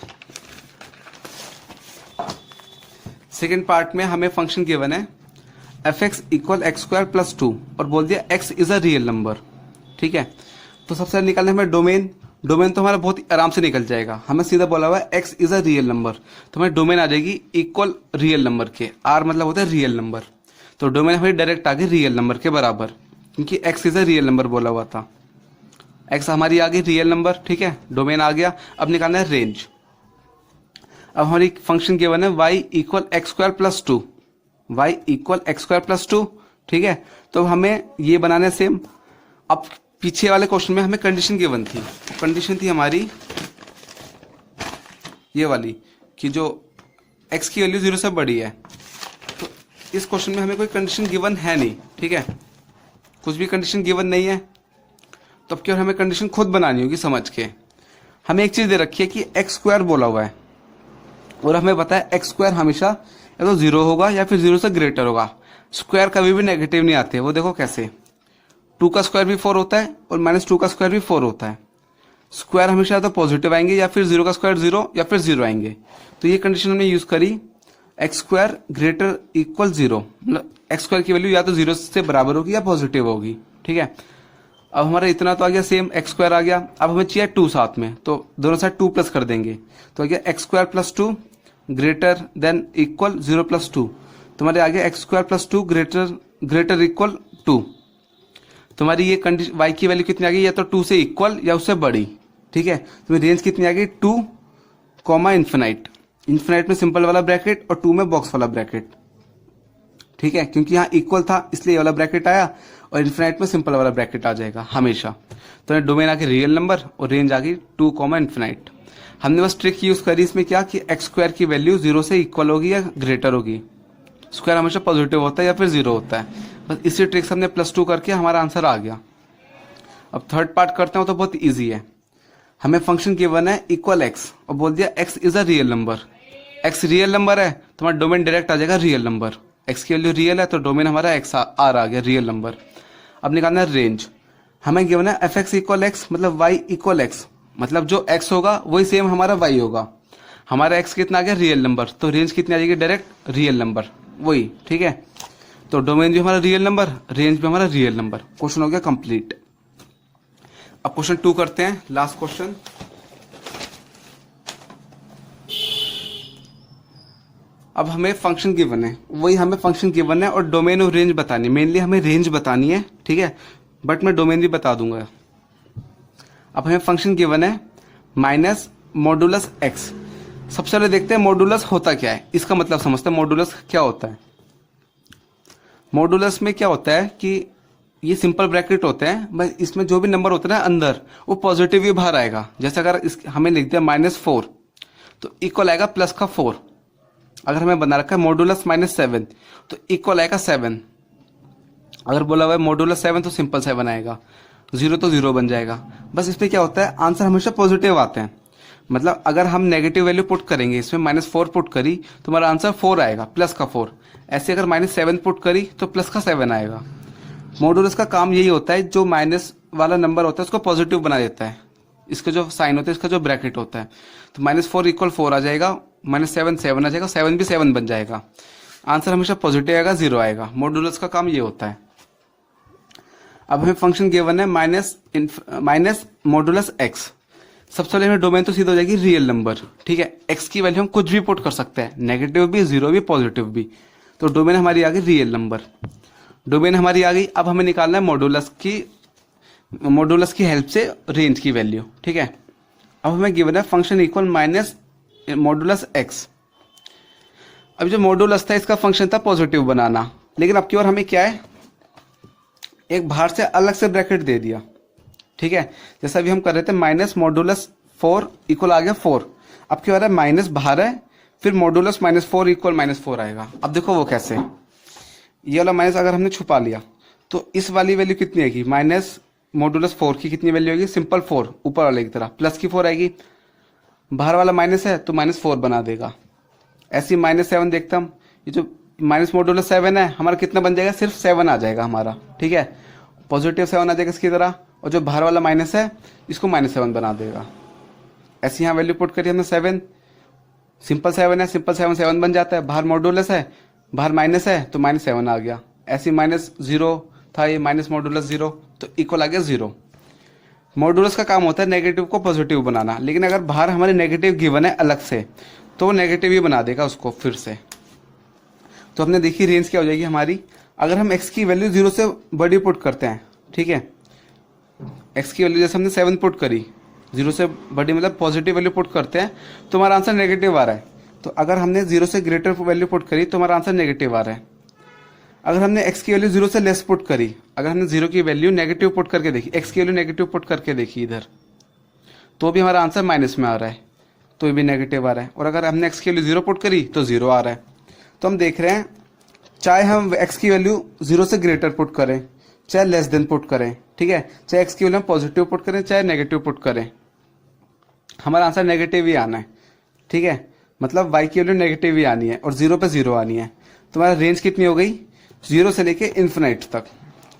S1: सेकेंड पार्ट में हमें फंक्शन गिवन है f(x) equal x square plus 2 और बोल दिया x is a real number. ठीक है, तो सबसे पहले निकालना हमें डोमेन। डोमेन तो हमारा बहुत आराम से निकल जाएगा, हमें सीधा बोला हुआ है x is a real number, तो हमें डोमेन आ जाएगी इक्वल रियल नंबर के। r मतलब होता है रियल नंबर, तो डोमेन हमें डायरेक्ट आ गई रियल नंबर के बराबर, क्योंकि x is a real number बोला हुआ था। x हमारी आ गई रियल नंबर। ठीक है, डोमेन आ गया। अब निकालना है रेंज। अब हमारी फंक्शन गिवन है y equal x square plus 2, y equal x square plus 2। ठीक है, तो हमें ये बनाना है सेम। अब पीछे वाले क्वेश्चन में हमें कंडीशन गिवन थी, कंडीशन थी हमारी ये वाली कि जो x की वैल्यू 0 से बड़ी है। तो इस क्वेश्चन में हमें कोई कंडीशन गिवन है नहीं। ठीक है, कुछ भी कंडीशन गिवन नहीं है, तो अब क्या हमें कंडीशन खुद बनानी होगी समझ के। हमें एक चीज दे रखी है कि एक्स स्क्वायर बोला हुआ है, और हमें पता है एक्स स्क्वायर हमेशा या तो 0 होगा या फिर 0 से ग्रेटर होगा। स्क्वायर कभी भी नेगेटिव नहीं आते, वो देखो कैसे, 2 का स्क्वायर भी 4 होता है और -2 का स्क्वायर भी 4 होता है। स्क्वायर हमेशा तो पॉजिटिव आएंगे या फिर 0 का स्क्वायर 0 या फिर 0 आएंगे। तो ये कंडीशन हमने यूज करी, एक्स स्क्वायर ग्रेटर इक्वल 0, मतलब एक्स स्क्वायर की वैल्यू या तो 0 से बराबर होगी या पॉजिटिव होगी। ठीक है, अब हमारा इतना तो आ गया सेम, एक्स स्क्वायर आ गया। अब हमें चाहिए 2 साथ में, तो दोनों साइड 2 प्लस कर देंगे, तो आ गया x square plus 2 greater than equal 0 plus 2। तुम्हारे आगे x square plus 2 greater equal 2। तुम्हारी ये कंडीशन y की वैल्यू कितनी आ गई, या तो 2 से इक्वल या उससे बड़ी। ठीक है, तुम्हें रेंज कितनी आ गई, 2 कॉमा इन्फिनाइट। इन्फिनाइट में सिंपल वाला ब्रैकेट और 2 में बॉक्स वाला ब्रैकेट। ठीक है, क्योंकि यहाँ इक्वल था इसलिए ये वाला ब्रैकेट आया, और इन्फिनाइट में सिंपल वाला ब्रैकेट आ जाएगा हमेशा। तो डोमेन आ गई रियल नंबर और रेंज आ गई 2 कॉमा इन्फिनाइट। हमने बस ट्रिक यूज करी इसमें क्या कि एक्स स्क्वायर की वैल्यू 0 से इक्वल होगी या ग्रेटर होगी। स्क्वायर हमेशा पॉजिटिव होता है या फिर 0 होता है, बस इसी ट्रिक से हमने +2 करके हमारा आंसर आ गया। अब थर्ड पार्ट करते हो तो बहुत ईजी है। हमें फंक्शन गिवन है इक्वल एक्स और बोल दिया x is a real number. X real number है तो हमारा डोमेन डायरेक्ट आ जाएगा रियल नंबर। एक्स की वैल्यू रियल है तो डोमेन हमारा एक्स आर आ गया रियल नंबर। अब निकालना है रेंज। हमें गिवन है एफ एक्स इक्वल एक्स मतलब वाई इक्वल एक्स, मतलब जो एक्स होगा वही सेम हमारा वाई होगा। हमारा एक्स कितना आ गया रियल नंबर, तो रेंज कितनी आ जाएगी डायरेक्ट रियल नंबर वही। ठीक है, तो डोमेन भी हमारा रियल नंबर, रेंज भी हमारा रियल नंबर। क्वेश्चन हो गया कंप्लीट। अब क्वेश्चन 2 करते हैं, लास्ट क्वेश्चन। अब हमें फंक्शन गिवन है, वही हमें फंक्शन गिवन है और डोमेन और रेंज बतानी है। मेनली हमें रेंज बतानी है, ठीक है, बट मैं डोमेन भी बता दूंगा। अब हमें फंक्शन गिवन है माइनस मॉडुलस एक्स। सबसे पहले देखते हैं मॉडुलस होता क्या है, इसका मतलब समझते हैं मॉडुलस क्या होता है। मॉडुलस में क्या होता है कि ये सिंपल ब्रैकेट होते हैं, बस इसमें जो भी नंबर होते हैं ना अंदर वो पॉजिटिव ही बाहर आएगा। जैसे अगर हमें लिख दिया -4 तो इक्वल आएगा प्लस का 4। अगर हमें बना रखा है मॉडुलस -7 तो इक्वल आएगा 7। अगर बोला हुआ है मॉडुलस 7 तो सिंपल 7 आएगा, 0 तो 0 बन जाएगा। बस इसमें क्या होता है आंसर हमेशा पॉजिटिव आते हैं। मतलब अगर हम नेगेटिव वैल्यू पुट करेंगे, इसमें -4 पुट करी तो हमारा आंसर 4 आएगा, प्लस का 4। ऐसे अगर -7 पुट करी तो प्लस का 7 आएगा। मॉडुलस का काम यही होता है, जो माइनस वाला नंबर होता है उसको पॉजिटिव बना देता है। इसका जो साइन होता है, इसका जो ब्रैकेट होता है, तो -4 = 4 आ जाएगा, -7 7 आ जाएगा, 7 भी 7 बन जाएगा। आंसर हमेशा पॉजिटिव आएगा, 0 आएगा। मॉडुलस का काम ये होता है। अब हमें फंक्शन गिवन है माइनस मॉडुलस एक्स। सबसे पहले हमें डोमेन तो सीधा हो जाएगी रियल नंबर, ठीक है। एक्स की वैल्यू हम कुछ भी पुट कर सकते हैं, नेगेटिव भी, 0 भी, पॉजिटिव भी। तो डोमेन हमारी आ गई रियल नंबर, डोमेन हमारी आ गई। अब हमें निकालना है मॉडुलस की हेल्प से रेंज की वैल्यू, ठीक है। अब हमें गिवन है function equal minus modulus x. अब जो मॉडुलस था इसका फंक्शन था पॉजिटिव बनाना, लेकिन अब की बार हमें क्या है, एक बाहर से अलग से ब्रैकेट दे दिया, ठीक है। जैसा अभी हम कर रहे थे माइनस मॉडुलस 4 इक्वल आ गया 4। अब क्या हो रहा है, माइनस बाहर है, फिर मॉडुलस -4 इक्वल -4 आएगा। अब देखो वो कैसे, ये वाला माइनस अगर हमने छुपा लिया तो इस वाली वैल्यू कितनी आएगी, माइनस मॉडुलस 4 की कितनी वैल्यू आएगी, सिंपल 4 ऊपर वाले की तरह, प्लस की 4 आएगी। बाहर वाला माइनस है तो -4 बना देगा। ऐसी -7 देखता हम, ये जो माइनस मॉडुलस 7 है हमारा कितना बन जाएगा, सिर्फ 7 आ जाएगा हमारा, ठीक है। पॉजिटिव 7 आ जाएगा इसकी तरह, और जो बाहर वाला माइनस है इसको -7 बना देगा। ऐसे यहाँ वैल्यू पुट करिए हमने 7, सिंपल 7 है, सिंपल 7 7 बन जाता है। बाहर मॉडुलस है, बाहर माइनस है तो -7 आ गया। ऐसे -0 था, ये माइनस मॉडुलस 0 तो इक्वल आ गया 0। मॉडुलस का काम होता है नेगेटिव को पॉजिटिव बनाना, लेकिन अगर बाहर हमारे नेगेटिव गिवन है अलग से तो नेगेटिव ही बना देगा उसको फिर से। तो हमने देखी रेंज क्या हो जाएगी हमारी, अगर हम x की वैल्यू 0 से बड़ी पुट करते हैं, ठीक है। x की वैल्यू जैसे हमने 7 पुट करी, 0 से बड़ी मतलब पॉजिटिव वैल्यू पुट करते हैं तो हमारा आंसर नेगेटिव आ रहा है। तो अगर हमने 0 से ग्रेटर वैल्यू पुट करी तो हमारा आंसर नेगेटिव आ रहा है। अगर हमने x की वैल्यू 0 से लेस पुट करी, अगर हमने 0 की वैल्यू नेगेटिव पुट करके देखी, x की वैल्यू नेगेटिव पुट करके देखी इधर, तो भी हमारा आंसर माइनस में आ रहा है, तो ये भी नेगेटिव आ रहा है। और अगर हमने x की वैल्यू 0 पुट करी तो 0 आ रहा है। तो हम देख रहे हैं, चाहे हम x की वैल्यू 0 से ग्रेटर पुट करें, चाहे लेस देन पुट करें, ठीक है, चाहे x की वैल्यू पॉजिटिव पुट करें, चाहे नेगेटिव पुट करें, हमारा आंसर नेगेटिव ही आना है, ठीक है। मतलब y की वैल्यू नेगेटिव ही आनी है और 0 पे 0 आनी है। तो हमारा रेंज कितनी हो गई, 0 से लेके इन्फिनाइट तक,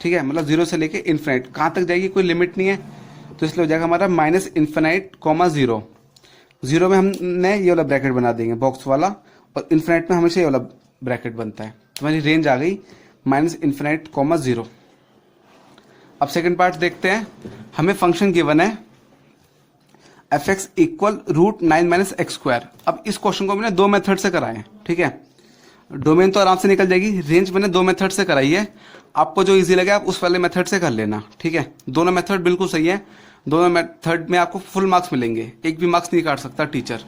S1: ठीक है। मतलब 0 से लेके इन्फिनाइट कहाँ तक जाएगी, कोई लिमिट नहीं है, तो इसलिए हो जाएगा हमारा -∞, 0 में हमने ये वाला ब्रैकेट बना देंगे बॉक्स वाला, और इन्फिनाइट में हमेशा ये वाला ब्रैकेट बनता है। तो हमारी रेंज आ गई -∞, 0। अब सेकंड पार्ट देखते हैं। हमें फंक्शन गिवन है f(x) इक्वल √9 - x²। अब इस क्वेश्चन को मैंने 2 मेथड से कराए हैं, ठीक है। डोमेन तो आराम से निकल जाएगी, रेंज मैंने 2 मेथड से कराई है। आपको जो इजी लगे आप उस वाले मेथड से कर लेना, ठीक है। दोनों मेथड बिल्कुल सही है, दोनों मेथड में आपको फुल मार्क्स मिलेंगे, एक भी मार्क्स नहीं काट सकता टीचर।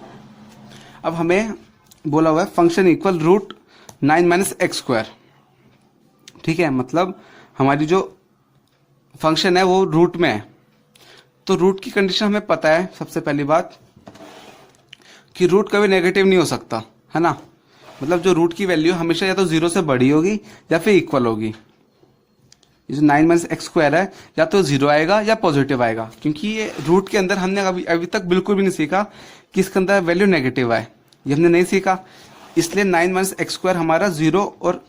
S1: अब हमें बोला हुआ है फंक्शन इक्वल √9 - x², ठीक है। मतलब हमारी जो फंक्शन है वो रूट में है, तो रूट की कंडीशन हमें पता है। सबसे पहली बात कि रूट कभी नेगेटिव नहीं हो सकता, है ना। मतलब जो रूट की वैल्यू हमेशा या तो 0 से बड़ी होगी या फिर इक्वल होगी। ये जो 9 - x² है, या तो 0 आएगा या पॉजिटिव आएगा, क्योंकि ये रूट के अंदर हमने अभी तक बिल्कुल भी नहीं सीखा कि इसके अंदर वैल्यू नेगेटिव आए, ये हमने नहीं सीखा। इसलिए 9 - x² हमारा 0 और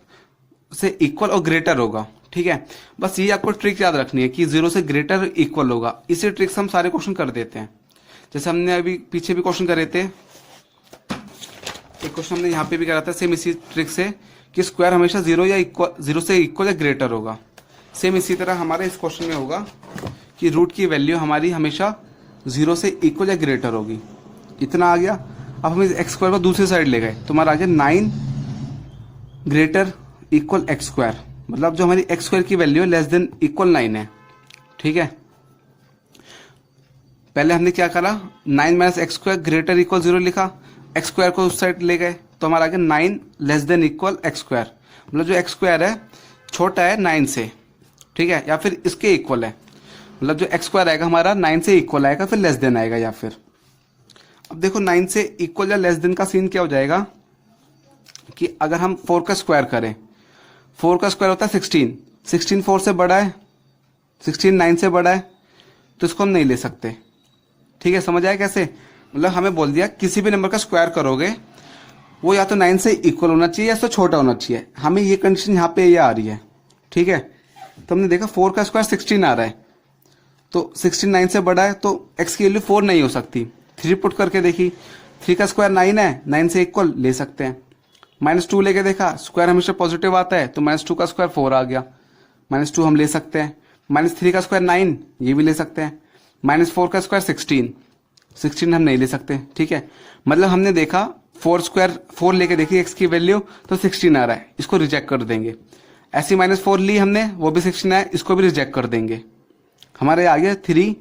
S1: से इक्वल और ग्रेटर होगा, ठीक है। बस ये आपको ट्रिक याद रखनी है कि 0 से ग्रेटर इक्वल होगा। इसी ट्रिक से हम सारे क्वेश्चन कर देते हैं। जैसे हमने अभी पीछे भी क्वेश्चन करे थे, एक क्वेश्चन हमने यहाँ पे भी करा था सेम इसी ट्रिक से कि स्क्वायर हमेशा 0 से इक्वल या ग्रेटर होगा। सेम इसी तरह हमारे इस क्वेश्चन में होगा कि रूट की वैल्यू हमारी हमेशा 0 से इक्वल या ग्रेटर होगी। इतना आ गया। अब हम इस x² को दूसरी साइड ले गए तो हमारा आ गया 9 ग्रेटर इक्वल x²। मतलब जो हमारी x² की वैल्यू है लेस देन इक्वल 9 है, ठीक है। पहले हमने क्या करा, 9 - x² ग्रेटर इक्वल 0 लिखा, x² को उस साइड ले गए तो हमारा आ गया 9 लेस देन इक्वल x²। मतलब जो x² है छोटा है 9 से, ठीक है, या फिर इसके इक्वल है। मतलब जो x² आएगा हमारा 9 से इक्वल आएगा, फिर लेस देन आएगा या फिर। अब देखो 9 से इक्वल या लेस देन का सीन क्या हो जाएगा कि अगर हम 4 का स्क्वायर करें, 4 का स्क्वायर होता है 16 4 से बड़ा है, 16 9 से बड़ा है, तो इसको हम नहीं ले सकते, ठीक है। समझ आया कैसे। मतलब हमें बोल दिया किसी भी नंबर का स्क्वायर करोगे वो या तो 9 से इक्वल होना चाहिए या तो छोटा होना चाहिए। हमें ये कंडीशन यहाँ पे ये आ रही है, ठीक है। तो हमने देखा 4 का स्क्वायर 16 आ रहा है, तो 16 9 से बड़ा है, तो x की वैल्यू 4 नहीं हो सकती। 3 पुट करके देखी, 3 का स्क्वायर 9 है, 9 से इक्वल ले सकते हैं। -2 लेके देखा, स्क्वायर हमेशा पॉजिटिव आता है, तो -2 का स्क्वायर 4 आ गया, -2 हम ले सकते हैं। -3 का स्क्वायर 9, ये भी ले सकते हैं। -4 का स्क्वायर 16 हम नहीं ले सकते, ठीक है। मतलब हमने देखा 4 लेके देखी x की वैल्यू तो 16 आ रहा है, इसको रिजेक्ट कर देंगे। ऐसी -4 ली हमने, वो भी 16 है, इसको भी रिजेक्ट कर देंगे। हमारे आ गया 3,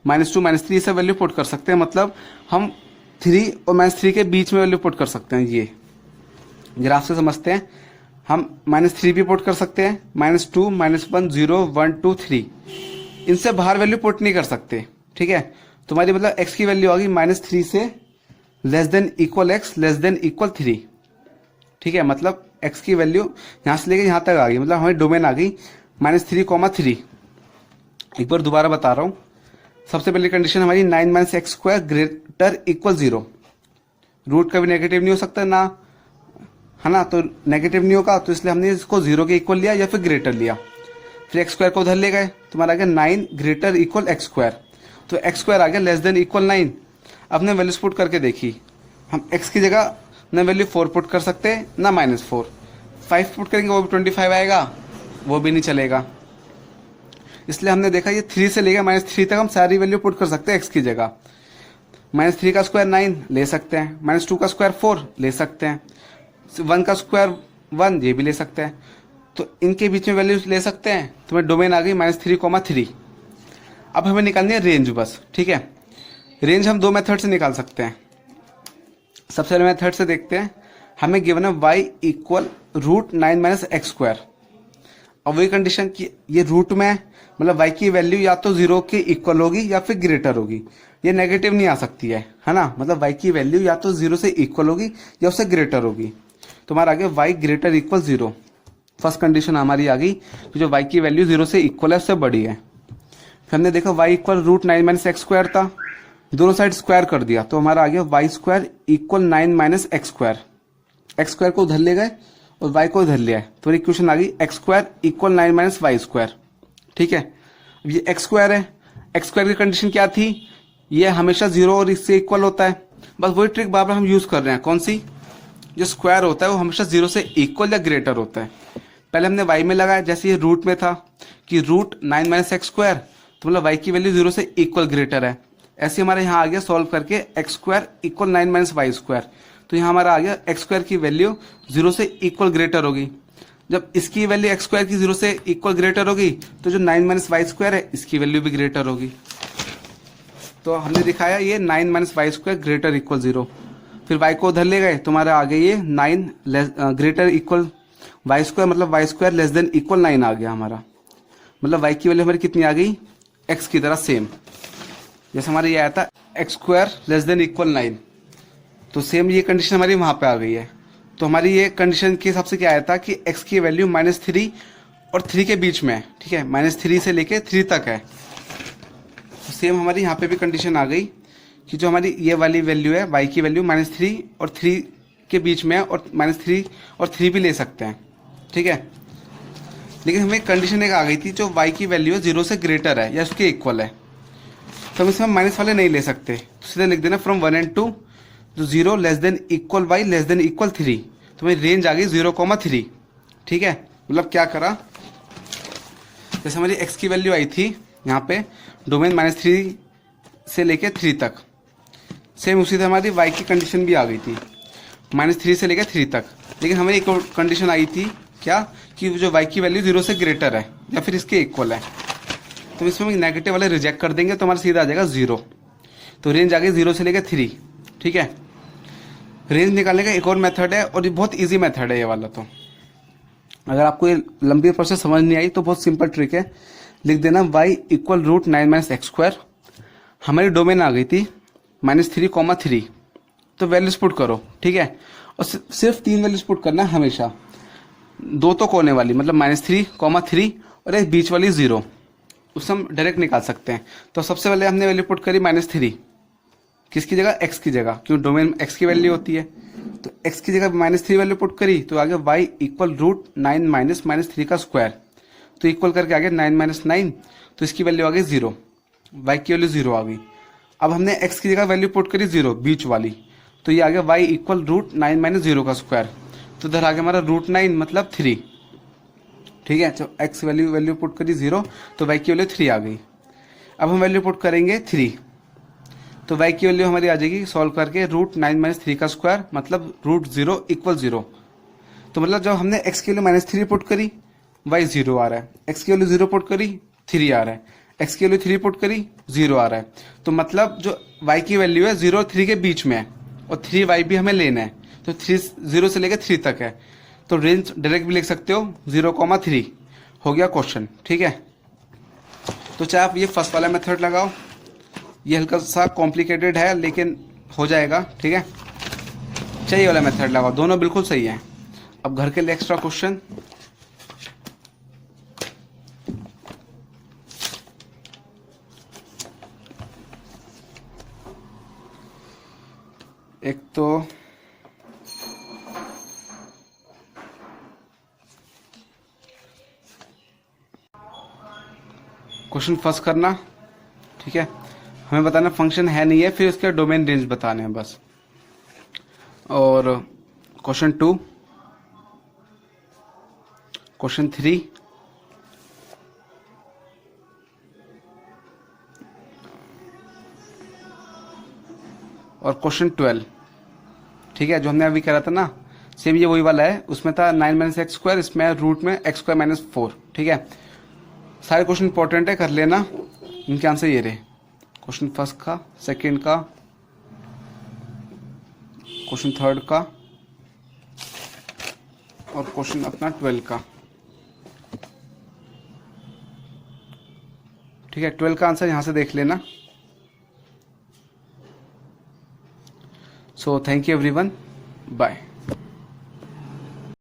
S1: -2 -3 से वैल्यू पुट कर सकते हैं। मतलब हम 3 और -3 के बीच में वैल्यू पुट कर सकते हैं। ये ग्राफ से समझते हैं, हम -3 भी पुट कर सकते हैं, -2 -1 0 1 2 3, इनसे बाहर वैल्यू पुट नहीं कर सकते, ठीक है। तुम्हारी मतलब x की वैल्यू आ गई -3 से less than equal x less than equal 3, ठीक है। मतलब x की वैल्यू यहां से लेके यहां तक आ गई, मतलब हमारी डोमेन आ गई -3, 3। एक बार दोबारा बता रहा हूं। सबसे पहली कंडीशन हमारी 9 - x square greater equal 0। Root का भी नेगेटिव नहीं हो सकता ना, है ना, तो नेगेटिव नहीं होगा, तो इसलिए हमने इसको 0 के इक्वल लिया या फिर ग्रेटर लिया। फिर x स्क्वायर को उधर ले गए, तुम्हारा आ गया 9 ग्रेटर इक्वल x स्क्वायर, तो x स्क्वायर आ गया लेस देन इक्वल 9। अब ने वैल्यूज पुट करके देखी, हम x की जगह न वैल्यू 4 पुट कर सकते हैं ना -4। 5 पुट करेंगे वो भी 25 आएगा, वो भी नहीं चलेगा। इसलिए हमने देखा ये 3 से लेकर -3 तक हम सारी वैल्यू पुट कर सकते हैं x की जगह। -3 का स्क्वायर 9 ले सकते हैं, -2 का स्क्वायर 4 ले सकते हैं, 1 का स्क्वायर 1 ये भी ले सकते हैं। तो इनके बीच में वैल्यूज ले सकते हैं। तो मैं डोमेन आ गई -3, 3। अब हमें निकालनी है रेंज बस, ठीक है। रेंज हम 2 मेथड से निकाल सकते हैं। सबसे पहले मेथड से देखते हैं, हमें गिवन है y इक्वल √9 - x स्क्वायर। अब वही कंडीशन की ये रूट में है, मतलब y की वैल्यू या तो 0 के इक्वल होगी या फिर ग्रेटर होगी, ये नेगेटिव नहीं आ सकती है ना। मतलब y की वैल्यू या तो 0 से इक्वल होगी या उससे ग्रेटर होगी। तो हमारा आ गया y greater equal 0। First condition हमारी आ गई कि जो y की वैल्यू 0 से इक्वल है उससे बड़ी है। फिर हमने देखा y इक्वल √9 - x स्क्वायर था, दोनों साइड स्क्वायर कर दिया, तो हमारा आ गया y square equal 9 - x square. x square को उधर ले गए और y को इधर ले आए, तो इक्वेशन आ गई x square equal 9 - y square, ठीक है। अब ये x स्क्वायर है, x स्क्वायर की कंडीशन क्या थी, ये हमेशा 0 और इससे इक्वल होता है। बस वही ट्रिक बार बार हम यूज कर रहे हैं। कौन सी, जो स्क्वायर होता है वो हमेशा 0 से इक्वल या ग्रेटर होता है। पहले हमने y में लगाया, जैसे ये रूट में था कि √9 - x स्क्वायर, तो मतलब y की वैल्यू 0 से इक्वल ग्रेटर है। ऐसे हमारे यहाँ आ गया सॉल्व करके x square equal 9 - y square, तो यहाँ हमारा आ गया x स्क्वायर की वैल्यू 0 से इक्वल ग्रेटर होगी। जब इसकी वैल्यू x स्क्वायर की 0 से इक्वल ग्रेटर होगी, तो जो 9 - y स्क्वायर है इसकी वैल्यू भी ग्रेटर होगी। तो हमने दिखाया ये 9 - y स्क्वायर ग्रेटर इक्वल 0। फिर y को उधर ले गए, तुम्हारा आ गया ये 9 ग्रेटर इक्वल y स्क्वायर, मतलब y square less than equal 9 आ गया हमारा। मतलब y की वैल्यू हमारी कितनी आ गई, x की तरह सेम। जैसे हमारे ये आया था x square less than equal 9, तो सेम ये कंडीशन हमारी वहां पे आ गई है। तो हमारी ये कंडीशन के हिसाब से क्या आया था कि x की वैल्यू -3 और 3 के बीच में है, ठीक है। -3 से लेके 3 तक है। तो सेम हमारी यहाँ पे भी कंडीशन आ गई कि जो हमारी ये वाली वैल्यू है y की वैल्यू -3 और 3 के बीच में है, और -3 और 3 भी ले सकते हैं, ठीक है। लेकिन हमें कंडीशन एक आ गई थी, जो y की वैल्यू है 0 से ग्रेटर है या उसके इक्वल है, तो हम इसमें माइनस वाले नहीं ले सकते। तो सीधे लिख देना फ्रॉम 1 and 2, जो 0 less than equal y less than equal 3, तो मेरी रेंज आ गई 0,3, ठीक है। मतलब क्या करा, जैसे हमारी x की वैल्यू आई थी यहाँ पे डोमेन -3 से लेके 3 तक, सेम उसी तरह हमारी y की कंडीशन भी आ गई थी -3 से लेकर 3 तक। लेकिन हमें एक कंडीशन आई थी क्या, कि जो y की वैल्यू 0 से ग्रेटर है या फिर इसके इक्वल है, तो इसमें हम नेगेटिव वाले रिजेक्ट कर देंगे, तो हमारा सीधा आ जाएगा 0। तो रेंज आ गई 0 से लेकर 3, ठीक है। रेंज निकालने का एक और मेथड है, और ये बहुत इजी मेथड है ये वाला। तो अगर आपको ये लंबी प्रोसेस समझ नहीं आई तो बहुत सिंपल ट्रिक है, लिख देना y इक्वल √9 - x स्क्वायर। हमारी डोमेन आ गई थी -3, 3, तो वैल्यूज पुट करो, ठीक है। और सिर्फ 3 वैल्यूज पुट करना है हमेशा, 2 तो कोने वाली, मतलब -3, 3 और एक बीच वाली 0, उससे हम डायरेक्ट निकाल सकते हैं। तो सबसे पहले हमने वैल्यू पुट करी -3, किसकी जगह, एक्स की जगह, क्यों डोमेन में एक्स की वैल्यू होती है। तो एक्स की जगह -3 वैल्यू पुट करी तो आगे y इक्वल √9 माइनस -3 का स्क्वायर, तो इक्वल करके आगे 9 माइनस 9, तो इसकी वैल्यू आ गई 0, y की वैल्यू 0 आ गई। अब हमने x की जगह वैल्यू पुट करी 0 बीच वाली, तो ये आ गया y इक्वल √9 माइनस 0 का स्क्वायर, तो इधर आ गया हमारा √9 मतलब 3। ठीक है, तो x वैल्यू पुट करी 0, तो y की वैल्यू 3 आ गई। अब हम वैल्यू पुट करेंगे 3, तो y की वैल्यू हमारी आ जाएगी सॉल्व करके √9 माइनस 3 का स्क्वायर मतलब √0 इक्वल 0। तो मतलब जब हमने x की वैल्यू -3 पुट करी y 0 आ रहा है, x की वैल्यू 0 पुट करी 3 आ रहा है, x की वैल्यू 3 पुट करी 0 आ रहा है। तो मतलब जो y की वैल्यू है 0 और 3 के बीच में है, और 3y भी हमें लेना है, तो 0 से लेकर 3 तक है, तो रेंज डायरेक्ट भी लिख सकते हो 0,3 हो गया क्वेश्चन। ठीक है, तो चाहे आप ये फर्स्ट वाला मेथड लगाओ, ये हल्का सा कॉम्प्लिकेटेड है लेकिन हो जाएगा। ठीक है, चाहिए वाला मेथड लगाओ, दोनों बिल्कुल सही है। अब घर के लिए एक्स्ट्रा क्वेश्चन, एक तो क्वेश्चन फर्स्ट करना, ठीक है, हमें बताना फंक्शन है नहीं है, फिर उसके डोमेन रेंज बताने हैं बस। और क्वेश्चन 2, क्वेश्चन 3, और क्वेश्चन 12। ठीक है, जो हमने अभी करा था ना, सेम ये वही वाला है, उसमें था 9 माइनस एक्स स्क्वायर, इसमें रूट में x स्क्वायर माइनस 4। ठीक है, सारे क्वेश्चन इंपॉर्टेंट है, कर लेना। इनके आंसर ये रहे, क्वेश्चन फर्स्ट का, सेकंड का, क्वेश्चन थर्ड का, और क्वेश्चन अपना 12 का। ठीक है, 12 का आंसर यहां से देख लेना। So thank you everyone, bye.